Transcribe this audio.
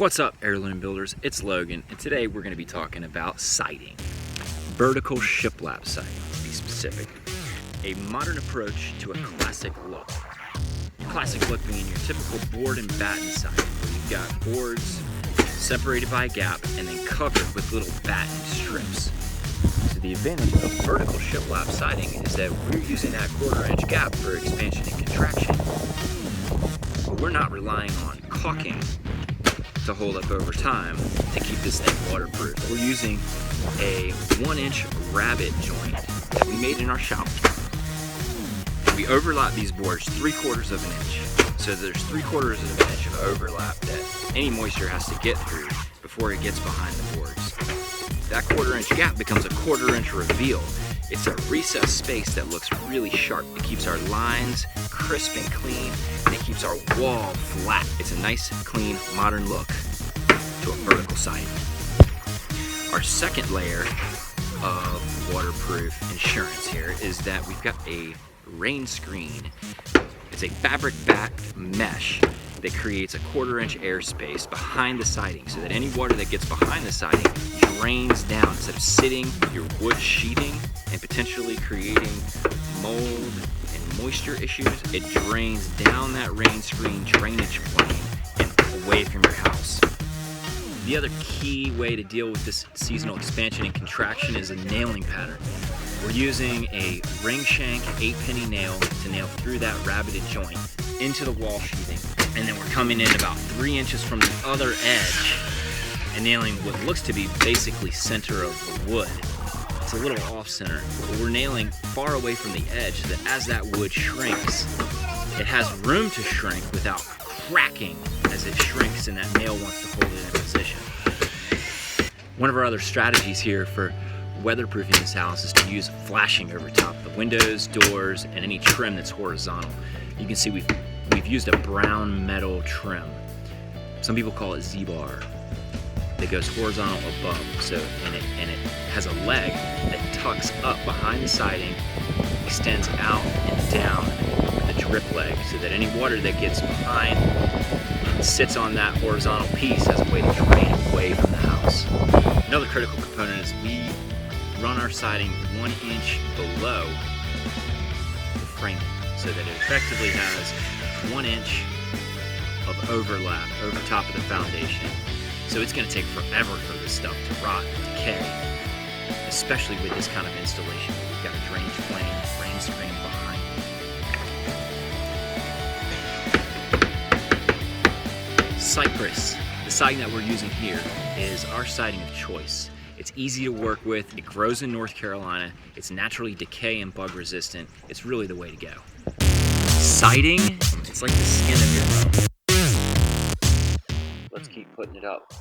What's up, heirloom builders? It's Logan, and today we're going to be talking about siding. Vertical shiplap siding, to be specific. A modern approach to a classic look. Classic look being your typical board and batten siding, where you've got boards separated by a gap and then covered with little batten strips. So the advantage of vertical shiplap siding is that we're using that 1/4 inch gap for expansion and contraction, but we're not relying on caulking to hold up over time to keep this thing waterproof. We're using a 1-inch rabbet joint that we made in our shop. We overlap these boards 3/4 of an inch. So there's 3/4 of an inch of overlap that any moisture has to get through before it gets behind the boards. That 1/4 inch gap becomes a 1/4 inch reveal. It's a recessed space that looks really sharp. It keeps our lines crisp and clean, and it keeps our wall flat. It's a nice, clean, modern look to a vertical siding. Our second layer of waterproof insurance here is that we've got a rain screen. It's a fabric-backed mesh that creates a 1/4 inch airspace behind the siding so that any water that gets behind the siding drains down instead of sitting your wood sheathing and potentially creating mold and moisture issues. It drains down that rain screen drainage plane and away from your house. The other key way to deal with this seasonal expansion and contraction is a nailing pattern. We're using a ring shank 8-penny nail to nail through that rabbeted joint into the wall sheathing, and then we're coming in about 3 inches from the other edge and nailing what looks to be basically center of the wood. It's a little off center, but we're nailing far away from the edge so that as that wood shrinks, it has room to shrink without cracking as it shrinks and that nail wants to hold it in position. One of our other strategies here for weatherproofing this house is to use flashing over top the windows, doors, and any trim that's horizontal. You can see we've used a brown metal trim. Some people call it Z-bar. That goes horizontal above. And it has a leg that tucks up behind the siding, extends out and down with a drip leg, so that any water that gets behind and sits on that horizontal piece has a way to drain away from the house. Another critical component is we run our siding 1 inch below the framing so that it effectively has 1 inch of overlap over top of the foundation. So it's going to take forever for this stuff to rot and decay, especially with this kind of installation. We've got a drainage plane, rain screen behind it. Cypress, the siding that we're using here, is our siding of choice. It's easy to work with, it grows in North Carolina, it's naturally decay and bug resistant. It's really the way to go. Siding, it's like the skin of your bone. Let's keep putting it up.